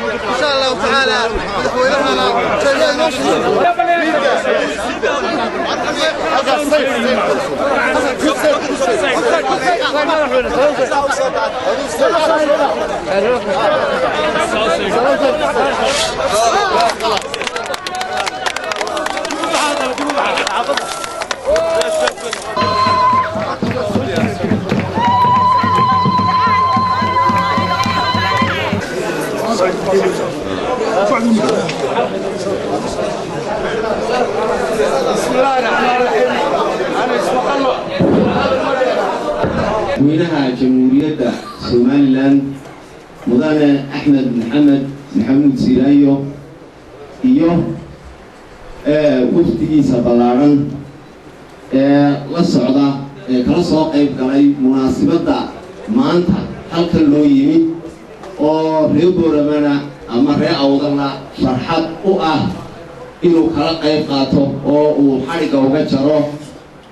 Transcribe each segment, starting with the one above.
إن شاء الله تعالى مدينها جمهورية سوماليلاند مدن أحمد محمود سيرايو وفديسا بلارن la socda kala soo qayb galay munaasabada maanta halka loo yimi oo reer Boorama ama reer Awdalna farxad u ah inuu kala qayb qaato oo uu xariga uga jaro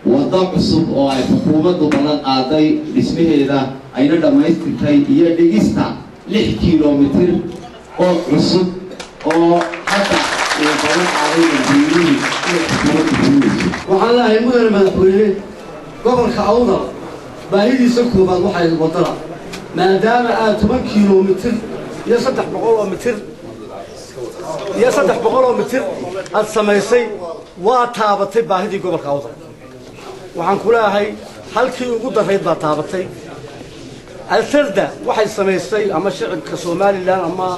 wada cusub oo ay xukuumaddu balan qaaday dhismaheeda ayna dhamaystirtay iyo dhigista 6 kiiloomitir oo cusub oo hadda balan qaaday waxaan lahayn mudane madaxweyne gobolka Awdal baahidiisa koobaad waxay wadada maadaama aad 10 kiiloomitir iyo 300 mitir iyo 300 mitir aad samaysay waa taabatay baahidii gobolka Awdal waxaan ku leeyahay halkii ugu darayd baa taabatay alsarda waxay samaysay ama shacabka Soomaaliland ama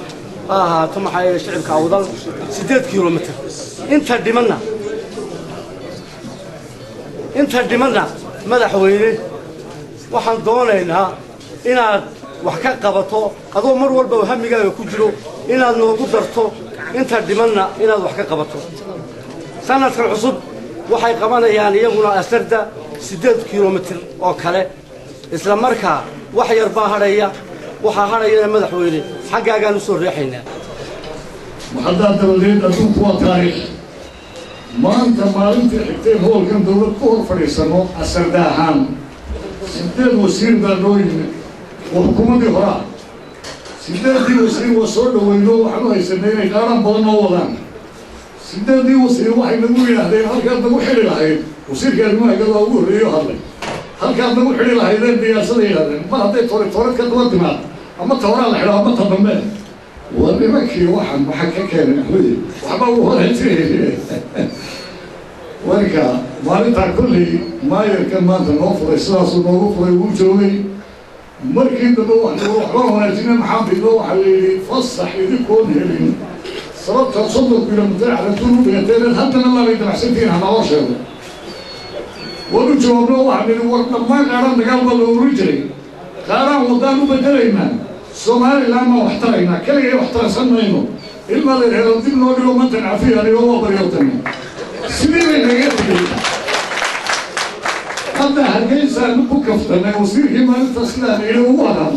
maxay shacabka Awdal 8 kiiloomitir inta dhimanna madaxweyne waxaan doonaynaa inaad wax ka qabato adoo mar walba hamigaaga ku jiro inaad noogu darto inta dhimanna inaad wax ka qabato sanadkan cusub waxay qabanayaan iyaguna asarda 8 kiiloomitir oo kale isla markaa wax yar baa hadhaya waxa hadhaya madaxweyne xaggaagaan u soo reexaynaa waxaad dawladda ku taariikh maanta maalintii xigtay howlkan dawlad ku hor fadhiisano asarda ahaan 8 wasiir baa loo yimid oo xukuumadii hore 8 wasiir waa soo dhaweyno waxaanu haysanay inay qaaran badan oo wadaan 8 wasiir waxay nagu yidhaahdeen halkaad nagu xidhi lahayd wasiirka arrimaha galaa ugu horreeyo hadlay halkaad nagu xidhi lahaydeen diyaasada yidhahdeen mar hadday toore ka daba timaad ama tooraa la xidho ama ta dambe ولمكي واحد محكى كان أخوي وحبا وهالتيه ولكن ما نتاع كله ما يركن ما تنوفر إسلاس ونوفر وجوي مركين دلوح نروح روح نجينا محمد دلوح اللي فصح يدكون هلين صرت تصدق بلا متاع على طول بيتين حتى لما بيدرح سنتين على وشر ونجوا بلوح من الوقت ما قارن قلب الورجري قارن وضانو بدرينا سومالي لما واحترينا كلي واحترسنا إنه إلما اللي دين نقوله ما تنعفيه اللي هو بريوتني سنين اللي يدري هذا هالجيس نبوك فتنا وصير هما التسلان اللي هو هذا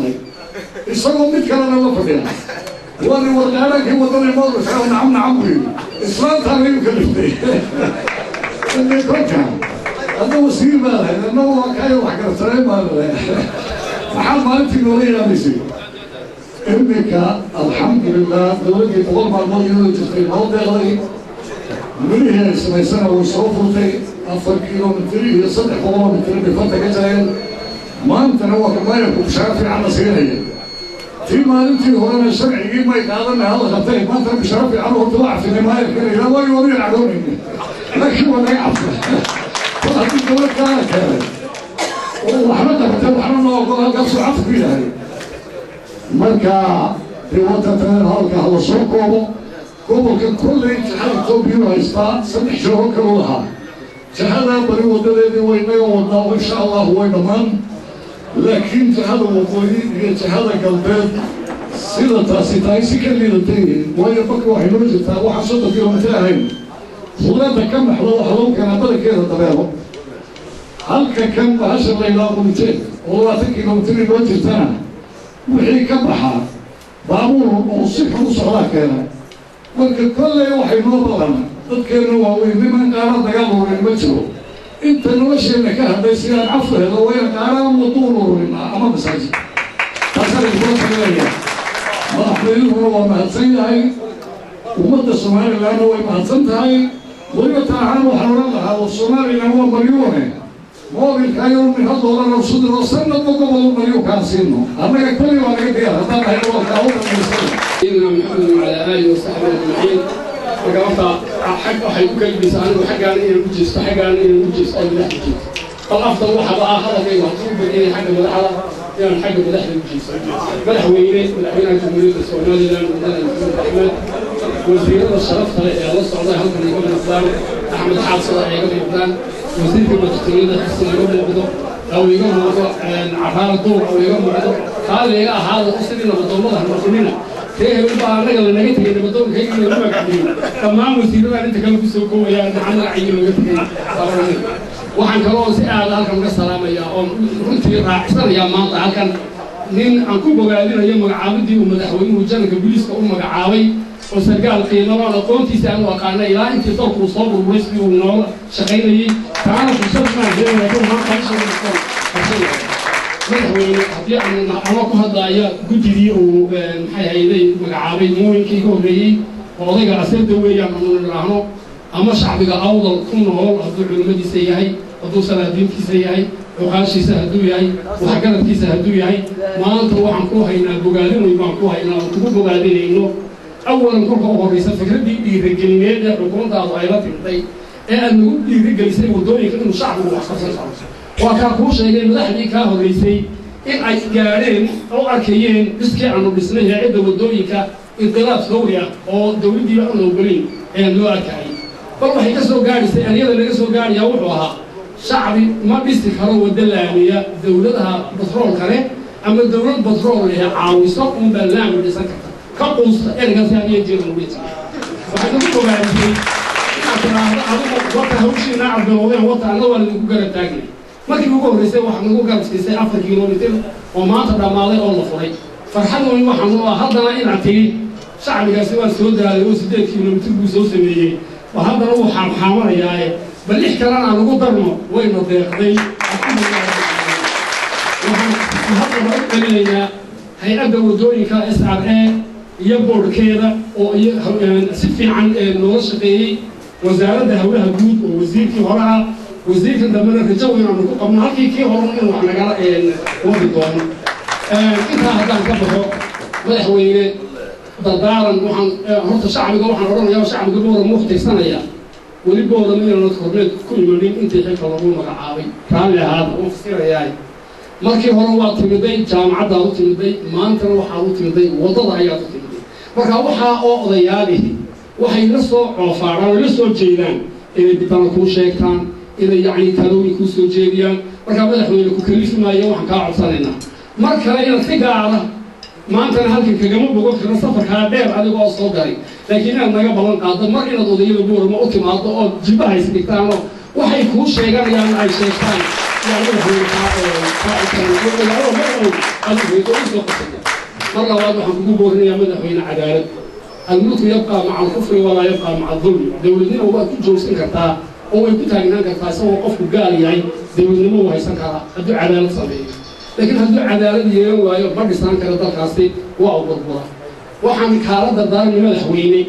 يصيروا متكلم الله فينا وأنا ورجالك هو ده اللي مر فيه نعم إسلام ثاني يكلفني اللي كنت هذا وصير ما لأنه هو كاي وحكر سلام ما محل ما أنت نورينا بيصير إنك الحمد لله دولتي تقول مع الموضوع تسقي الموضوع غير من هي اسمها سنة وصوفه 4 كيلومتر هي 6 كيلومتر بفتح جزائر ما أنت نوع كمان يكون شرفي على سيرة فيما أنت هنا الشرع يجيب ما يتعلم هذا غطيه ما أنت بشرفي على وطلع في النهاية كذا لا وين وين يعلوني لكن ولا يعرف فهذه الدولة كانت وحمدك تبحرنا وقال قص عفو فيها marka riwaayaddan halka hal soo koobo gobolka kulay jaxal toobiyo haysta 3 shaqo kala lahaa jaxada bari wadadeedii weynay oo wadnaa insha Allah way dhamaan laakiin jaxada waqooyi iyo jaxada galbeed sida taasi tahay si ka liidatay waayo marka waxay noo jirtaa waxa 30 kilomitir ahayn khudradda ka baxdo waxa lagu keenaa badankeeda dabeelo halka kan bahasha la ilaa qumteen oo 20 kilomitir noo jirtana wixii ka baxa baabuur oo si xun u socdaa keena marka kolley waxay noo badan dadkeena waaweyn niman qaara dagaal ururin ma jiro inta nolosheena ka hadlay sidaan cafu helo wayna qaaraan waduun ururin ama masaajid taasana isoo tagaya madaxweynuhuna waa mahadsan yahay ummadda somalilandna way mahadsan tahay weliba taahaan waxaan oran lahaa oo somaliland waa malyuune moobilka yowmi haddoodan awsudiro sanadba gobol malyuunkaan siino annaga kulli waa naga diyaar haddaan ahay walka awdamaysana سيدنا محمد وعلى آله وصحبه أجمعين وقفت حق حيوك البس عنه حق عن إيه الوجس حق عن إيه الوجس أو مدح الوجس الأفضل واحد هذا في محسوب بإيه حق مدح يعني حق مدح الوجس مدح وينه مدح وين الجمهورية السعودية لنا ولنا الأحمد وزير الشرف خلق الله السعودية هل كان يقبل الإسلام أحمد حاج صلاح يقبل الإسلام وزير المجتمعين حسن يقبل الوضوء أو يقبل الوضوء عفار الدور أو يقبل الوضوء قال لي هذا أسرنا وضوء المسلمين كيف يبقى الرجل اللي نجت اللي بدون كيف يبقى كبير تمام وسيرنا أنت كم بسوقه يا عم العين وجتك وحن كلام سأل هالكم السلام يا رنتي راحسر يا مانطا هالكن نين أنكم بقالين يوم عابدي ومدحوين وجانا كبوليس كأم عاوي وسرقال قيمة ولا قوتي سأل وقالنا إلى أنت صوت وصوب ورسمي والنور شقيني تعالوا في صدنا جينا يكون ما قايش madaxweyne haddii ama ku hadlaaya guddigii uu maxay hayday magacaabay mooyinkii ka horreeyey oo odayga asirda weeyaan anu nidhaahno ama shacbiga awdal ku nool hadduu culimmadiisa yahay hadduu salaadiintiisa yahay cuqaashiisa hadduu yahay waxgaradkiisa hadduu yahay maanta waxaan ku haynaa bogaadinoy baan ku haynaa oo kugu bogaadinayno awalan kolka u horraysa fikraddii dhiirigelineed ee xukuumaddaadu ay la timday ee aad nagu dhiirigelisay waddooyinka inuu shacbigu wax qabsan karo waa kaa kuu sheegay madaxdii kaa horraysay in ay gaadheen oo arkayeen dhiskii aanu dhisnay hay-adda waddooyinka inqilaab sawri ah oo dowladdiiba aan ogolin ayaan loo arkayay bal waxay ka soo gaadhisay aniyada laga soo gaadhayaa wuxuu ahaa shacbi ma dhisi karo waddo laamiya dowladaha batroolka leh ama dowlad batrool leh caawiso unbaa laami dhisan karta ka quusta ergaasi aniya jeeda lagu yidhi waxay nagu ogaadisay inaad tiraahdo adigu wata hawshiina cabdilowdeen wata anna waa lagu garab taagnay markii ugu horreysay waxaa nagu gaabsiisay 4 kilomitir oo maanta dhammaaday oo la furay farxad weyn waxaan u ah haddana inaad tiri shacbigaasi waa soo daalay oo 8 kilomitir buu soo sameeyey oo haddana uu xaamxaamanayaaye bal 6 kalena aan ugu darno wayna deeqday waxaan haddana u celinaynaa hay-adda waddooyinka SRA iyo boodhkeeda oo si fiican looga shaqeeyey wasaaradda hawlaha guud oo wasiirkii horaha وزير دمنا رجوي أنا قبل هالكي كي هرم إنه أنا قال وادي دون كذا هذا كبره مدحوينه دردارا وحن هرت الشعب يقول وحن رنا يا شعب يقول مختي سنة يا ولي بقول من الناس كل مدين أنت حكي ربنا مقعابي كان هذا وفسير ياي markii hore waa timiday jaamacadda u timiday maantana waxaa u timiday wadada ayaa u timiday marka waxa oo odayaalihi waxay la soo coofaaraan la soo jeedaan inay bitana ku sheegtaan إذا يعني كانوا يكونوا جيبيان مركب مدحوين يكون كليف ما يوم كاعد صارنا مركب إلى ثقة ما أنت هالك كجمع بقول كنا سفر كابير هذا هو الصدري لكن أنا قبل هذا ما إلى ضدي الأمور ما أتم هذا جبهة يسكتانه وحيكون شيء يعني أي شيء ثاني يعني هو مرة واحد حكوا بورني مدحوين عدالة الملك يبقى مع الكفر ولا يبقى مع الظلم دولتنا هو جوسين كرتا oo ay ku taagnaan kartaa isagoo qofku gaal yahay dawladnimo uu haysan karaa hadduu cadaalad sameeyo laakiin hadduu cadaalad yeelan waayo ma dhisaan kara dalkaasi waa u burbura waxaan kaala dardaarmay madaxweyne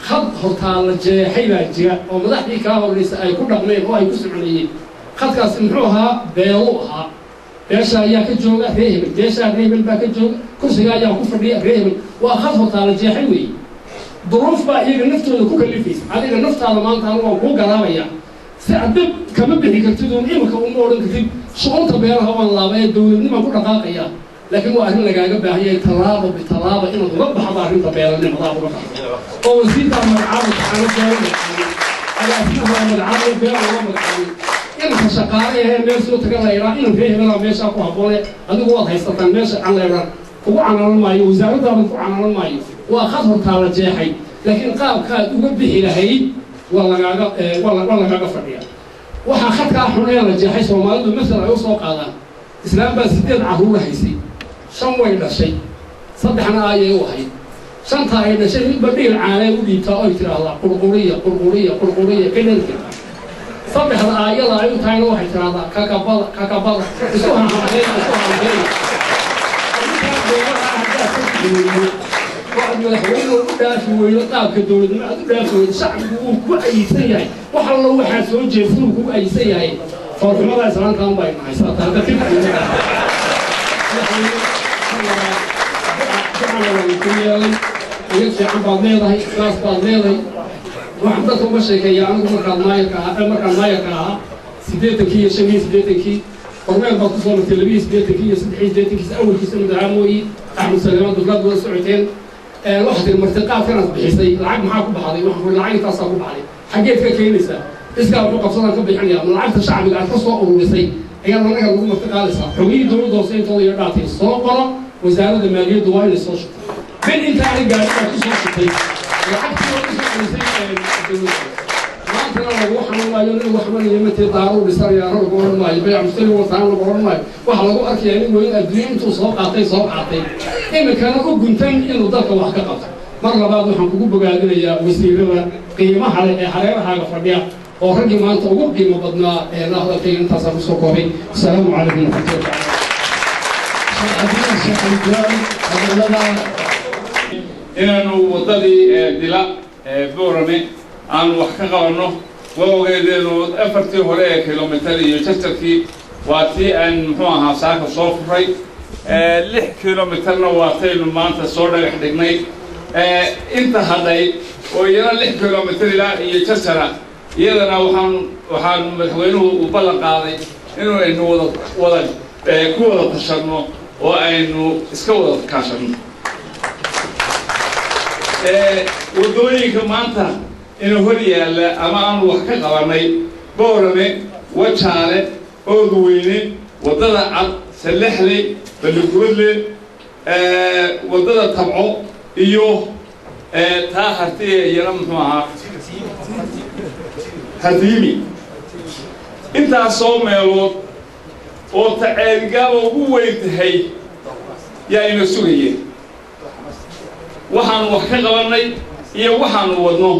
khad hortaa la jeexay baa jira oo madaxdii kaa horreysa ay ku dhaqmeen oo ay ku soconeeyeen khadkaasi muxuu ahaa beelo ahaa beesha ayaa ka jooga reehebel beesha reehebel baa ka jooga kursiga ayaa ku fadhiya reehebel waa khad hortaa la jeexay weeye ظروف بقى يجي نفتو كوكا اللي فيه هذا النفط على ما أنت هو كوكا رابيا سأدب كمان بيكتبون إيه مكون مورد كتير شغل طبيعي هو الله بيد دول إنما كل رقاقية لكن هو أهل لقى جنب هي ترابة بترابة إنه ضرب حضارين طبيعي إنه ضرب هو زيد على العالم على الجو على أسمه على العالم بيع وما العالم إنه كشقاري هي ميسو تقول إيران إنه فيه بلا ميسا كوهبونة هذا هو هيستطيع ميسا على إيران kugu canalan maayo wasaaradaada ku canalan maayo waa khad hortaa la jeexay laakiin qaabkaad uga bixi lahayd waa lagaaga fadhiya waxaa khadkaa xun ee la jeexay soomaalidu masal ay u soo qaadaan islaam baa 8 carruur haysay 5 way dhashay 3na ayay u ahayd 5ta ay dhashay midba dhiil caanay u dhiibtaa oo ay tiraahdaa qurquriya kadhalka 3 aayada ay u tahayna waxay tiraahdaa kakabada isu hanhaabeen واحد من الحوار ودافع ويلا قابك الدولة ما دافع الشعب وكل أي سيء وحلا واحد سوى جيفون وكل أي سيء فورما لا يسمع كلام باي ما يسمع هذا كيف يكفي عن بعض نيضه ناس بعض نيضه وحدته مشي كي يعني مكان مايكها سيدتك هي شميس سيدتك فورما بتصور التلفزيون سيدتك هي سيدتك أول كيس من العاموي أحمد سليمان دولار والسعودين واحد المرتقى كانت بحيثي العقد معاكم بحالي وحنا العقد تصاقوا بحالي حقيت كينيسا إسقى وقف صلاة كبيحني من العقد الشعبي اللي تصاقوا ورسي أيضا أنا قال لهم مرتقى لسا حوي دول دوسين طول يراتي الصوقرة وزارة المالية دوائي للسوشيال من أنت على قاعد تصاقوا العقد maantana lagu xanuunayo in wax weyn yeematay daaro dhisariyaaro goor ma yibay amsari wataan goor ma waxa lagu arkay in weyn adduuntu soo qaatay imikana ku guntan inuu dalka wax ka qabto mar labaad waxaan kugu bogaadinayaa wasiirada qiimaha leh ee hareerahaaga fadhiya oo ragii maanta ugu qiimo badnaa ee nahdalkay intaas aan soo koobay assalaamu calaykum inaanu wadadii dila boorame aan wax ka qabanno wawgeedeenu 4 hore ee kilomitir iyo jarjarkii waa tii aan muxuu ahaa saaka soo furay 6 kilomitirna waa taynu maanta soo dhagax dhignay inta hadhay oo iyana 6 kilomitir ilaa iyo jarjara iyadana waxaan madaxweynuhu u ballan qaaday inuu aynu wada tashanno oo aynu iska wada kaashanno wadooyinka maanta inuu hor yaalla ama aanu wax ka qabanay boorame wajaale oodweyne waddada cad salexle balugudle waddada tabco iyo taa hartiye iyana muxuu ahaa hadiimi intaas soo meelood oo taceerigaaba ugu weyn tahay yaa ina sugayeen waxaanu wax ka qabanay iyo waxaanu wadno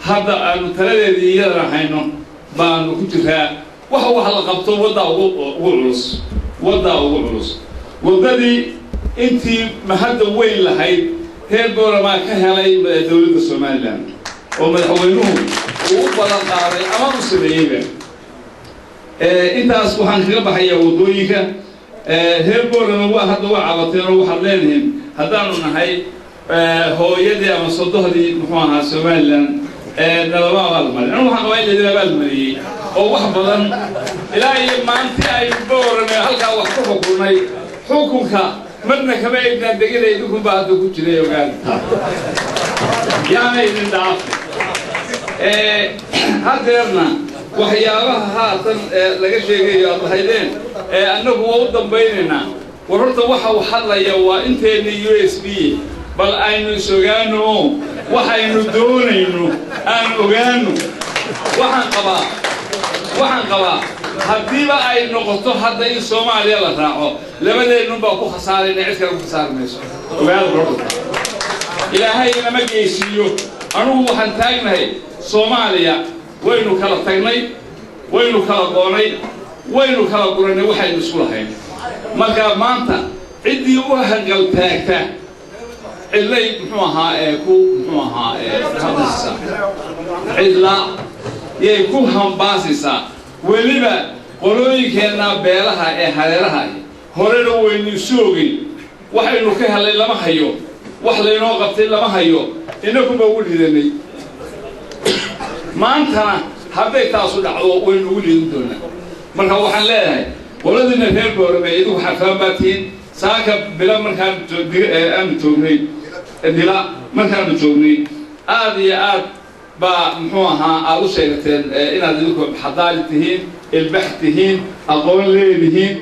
hadda aanu taladeedii iyadana hayno baanu ku jiraa wax la qabto wadda ugu culus waddadii intii mahadda weyn lahayd reer boorama ka helay dowladda Soomaaliland oo madaxweynuhu uu balan qaaday ama u sameeyay intaas waxaan kaga baxayaa wadooyinka reer boorama waa hadda waa cabateen oo waxaad leedahay haddaanu nahay hooyadii ama sodohdii muxuu ahaa Soomaaliland nalama abaalmarin anu waxaan qabaa in laydin abaalmariyey oo wax badan ilaa iyo maantii ay boorame halkaa wax ku xukunay xukunka marna kama eegtaan degada idinkunbaa hadda ku jiray ogaan yaana idin dhaaf haddeerna waxyaabaha haatan laga sheegayo aad lahaydeen annagu waa u dambaynaynaa war horta waxa uu hadlaya waa inteeni USB bal aynu isogaano waxaynu doonayno aan ogaano waxaan qabaa haddiiba ay noqoto hadda in Soomaaliya la raaco labadeennun baa ku khasaarayna cid kale ku khasaarmayso ogaado bardo ilaahay inama geesiyo anugu waxaan taagnahay Soomaaliya waynu kala tagnay waynu kala qoonay waynu kala guranay waxaynu isku lahayn marka maanta ciddii u hangal taagta ilay muxuu ahaa hadasa illa yay ku hambaasisa weliba qolooyinkeena beelaha ee hareeraha horena waynu soogin waxaynu ka helay lama hayo wax leynoo qabtay lama hayo inakuba ugu lidanay maantana hadday taasu dhacdo waynu ugu lidan doonaa marka waxaan leeyahay qoladina reer boorame idinku xafaan baatiin saaka bila markaan joognay dila markaanu joognay aad iyo aad baa muxuu ahaa aad u sheegteen inaad idinku xadaali tihiin ilbax tihiin aqoon leedihiin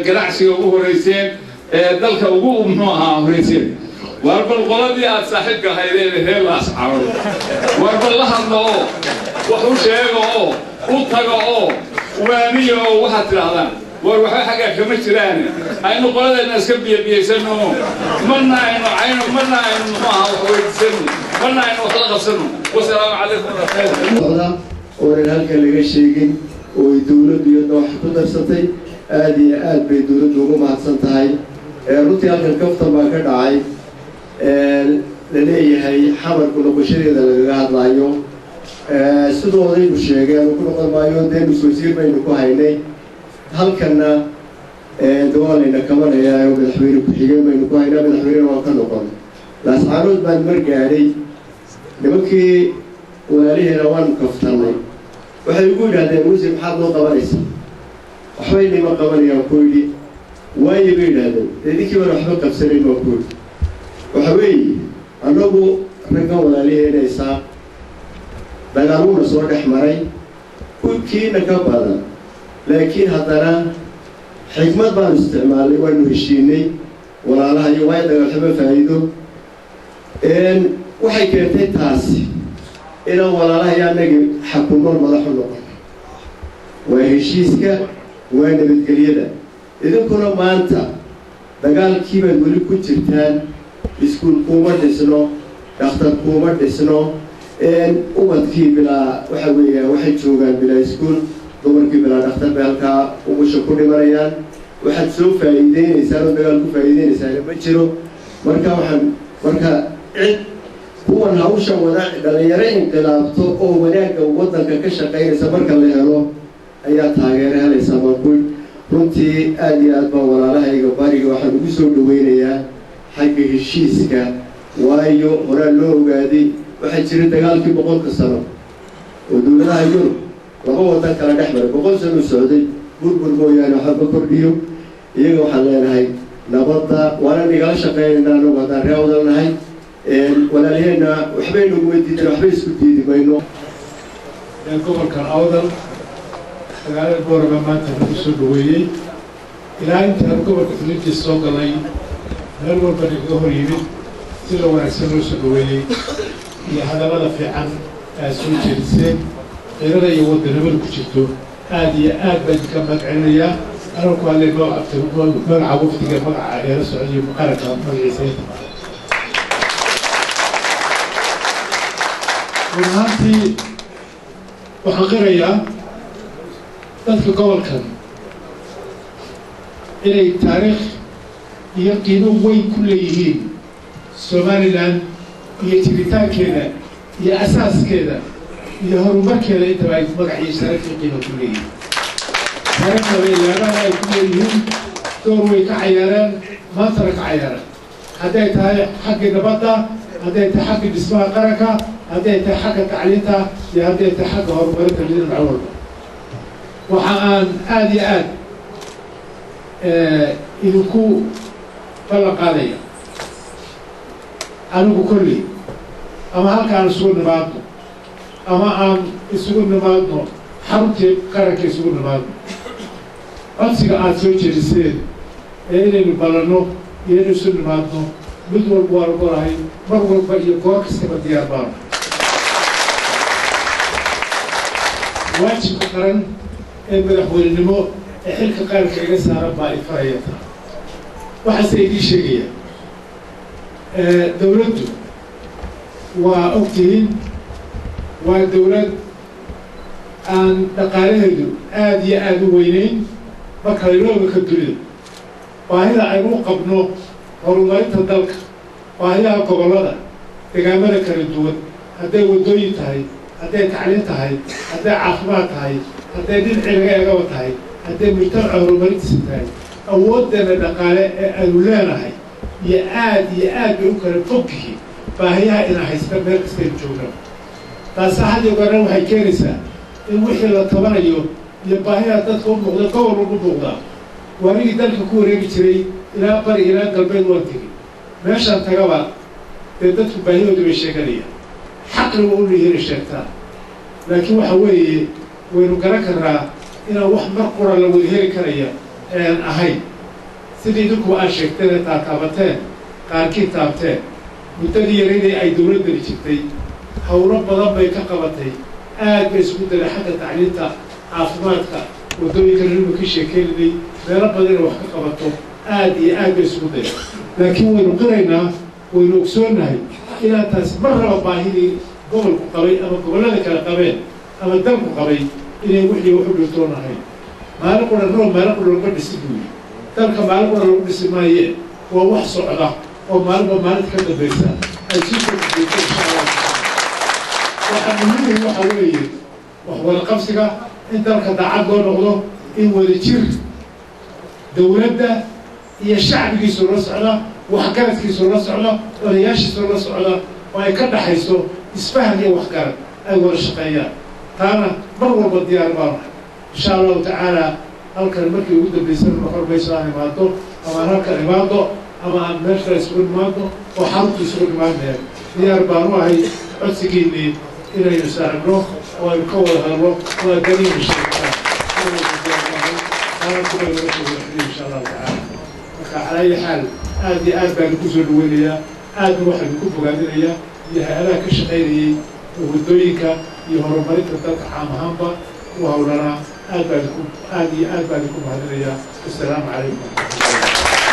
ganacsiga ugu horeyseen dalka ugu muxuu ahaa horeysiin war bal qoladii aad saaxiibka ahaydeen reer laascaano war bal la hadlo oo wax u sheego oo u tago oo waaniyo oo waxaad tidhaahdaan war waxa xagga kama jiraan aynu qoladeena iska biyabiyeysano marna aynu muxuu ahaa wax weydiisano marna aynu wax la qabsano wasalaamu calaykum warahmatullahi oo halka laga sheegin oo dawladdu iyo wax ku darsatay aad iyo aad bay dawladdu ugu mahadsan tahay runtii halkan kaftan baa ka dhacay la leeyahay xamarku noqoshadeeda lagaga hadlaayo sidoo odaygu sheegeen ku noqon maayo dee mas-wasiir baynu ku haynay halkanna dawaalayna kabanaya oo madaxweyne ku-xigeen baynu ku haynaa madaxweynena waa ka noqon laascaanood baan mar gaadhay nimankii walaaliheena waanu kaftanay waxay ugu yidhahdeen wasiir maxaad noo qabanaysaa waxbay nima qabanayaan ku yidhi waayo bay yidhahdeen idinkii baan waxba qabsanayn waa ku yidhi waxa weeye annagu raggan walaaliheenaysaa dagaaluuna soo dhex maray kiina ka badan laakiin haddana xikmad baanu isticmaalnay waanu heshiinay walaalaha iyo waayo dagaalximo faa'iido waxay keentay taasi inaan walaalaha iyo annagi xakunoon madaxu noqon waa heshiiska waa nabadgelyada idinkuna maanta dagaalkii baad weli ku jirtaan iskuul kuuma dhisno dhakhtar kuuma dhisno ubadkii bilaa waxa weeya waxay joogaan bilaa iskuul dumarkii bilaa dhakhtar bay halkaa umusha ku dhimanayaan waxaad soo faa'iideynaysaan oo dagaal ku faa'iideynaysaan ma jiro marka cid kuwan hawsha wada dhalinyaro inqilaabto oo wanaagga waddanka ka shaqaynaysa marka la helo ayaa taageero helaysa markuy runtii aad iyo aad baa walaalahayga bariga waxaan ugu soo dhaweynayaa xagga heshiiska waayo horaa loo ogaaday waxaa jira dagaalkii 100 sano oo dawladaha Yurub laba wadan kala dhex maray 100 sano socday burbur mooyaane waxba kordhiyo iyaga waxaan leenahay nabadda waana nagala shaqeynaynaa annagu haddaan ree wadalnahay walaalaheenna waxbaynu weydiinay waxbay isku diidi mayno gobolkan awdal magaalada boorama maanta lagu soo dhaweeyey ilaa intaan gobolka xulintiisa soo galay meel walba nagaga hor yimid sida wanaagsan loo soo dhaweeyey iyo hadallada fiican aad soo jeediseen qirada iyo waddanimada ku jirto aad iyo aad baan idinka magacinayaa anoo ku hadlay magaca wafdiga magaca eela socodiyo qaranka magaciisa run ahaantii waxaan qirayaa dadka gobolkan inay taariikh iyo qiimo weyn ku leeyihiin somaliland iyo jiritaankeeda iyo asaaskeeda iyo horumarkeeda intaba ay magaciyo sharafii qiimo ku leeyihiin taariikhda ilaanaha ay ku leeyihiin door way ka cayaareen maantana ka cayaareen hadday tahay xagga nabadda hadday tahay xagga dhismaha qaranka hadday tahay xagga tacliinta iyo hadday tahay xagga horumarinta dhinaca walba waxa aan aad iyo aad idinku ballan qaadaya anigu kolley ama halkaan isugu nimaadno ama aan isugu nimaadno xaruntii qaranka isugu nimaadno codsiga aad soo jeediseen ee inaynu ballanno iyo inaynu isu nimaadno mid walba waa lagu lahay mar walba iyo goor kastaba diyaar baano waajibka qaran ee madaxweynenimo ee xilka qaranka iga saaran baa ifaraya taa waxaase idiin sheegaya dawladdu waa ogtihiin waa dawlad aan dhaqaalaheedu aad iyo aad u weynayn marka laylooga ka dunida baahida aynu u qabno horumarinta dalka baahidaha gobollada deegaamada kala duwan hadday waddooyin tahay hadday tacliin tahay hadday caafimaad tahay hadday dhinacii laga eegaba tahay hadday mujtamaca horumarintiisa tahay awooddeena dhaqaale ee aynu leenahay iyo aad bay u kala fogyihiin baahiyaha ina haysta meel kastaynu joogna taasa had iyo goorna waxay keenaysaa in wixii la tabanayo iyo baahiyaha dadka u muuqda gobol walba muuqdaa waarigii dalka ku wareegi jiray ilaa bari ilaa galbeed waan tegi meeshaan tagaba dee dadku baahiyooda bay sheeganayaan xaqliba u leeyihiin sheegtaa laakiin waxa weeye waynu garan karnaa inaan wax mar qura la wada heli karaya aan ahayn sidii idinku aad sheegteen taataabateen qaarkii taabteen muddadii yaraydii ay dowladdani jirtay howlo badan bay ka qabatay aad bay isugu daray xagga tacliinta caafimaadka waddooyinka nima ka sheekeynaynay meelo badan inay wax ka qabato aad iyo aad bay isugu daray laakiin waynu qiraynaa waynu ogsoonnahay inaan taas mar raba baahidii gobolku qabay ama gobollada kale qabeen ama dalku qabay inay wixii wax u dhowtoonahayn maalin qura roob maalin qura laga dhisi buuyi dalka maalin qura lagu dhisi maayee waa wax socda oo maalinba maalinta ka dambaysa ay sii kordhayso insha allah waxaa muhiim waxa weeye wax wada qabsiga in dalka daacad loo noqdo in wada jir dowladda iyo shacbigiisu la socda waxgaradkiisu la socda odayaashiisu la socda oo ay ka dhaxayso isfahan iyo waxgarad ay wada shaqeeyaan taana mar walba diyaar baan insha allahu tacaala halkan markii ugu dambaysana markor bayso aan imaado ama aan halkan imaado ama aan meesha isugu imaado oo xarunta isugu imaanaya diyaar baan u ahay codsigiinii inaynu saaragno oo aynu ka wada hadlo waa daniin sheegtaa insha allahu tacaala marka calaa ayi xaal aad iyo aad baan ku soo dhaweynayaa aadna waxaynu ku bogaadinayaa iyo hay-adaha ka shaqaynayey waddooyinka iyo horumarinta dalka caam ahaanba u hawlanaa aad iyo aad baan ku mahadinayaa assalaamu calaykum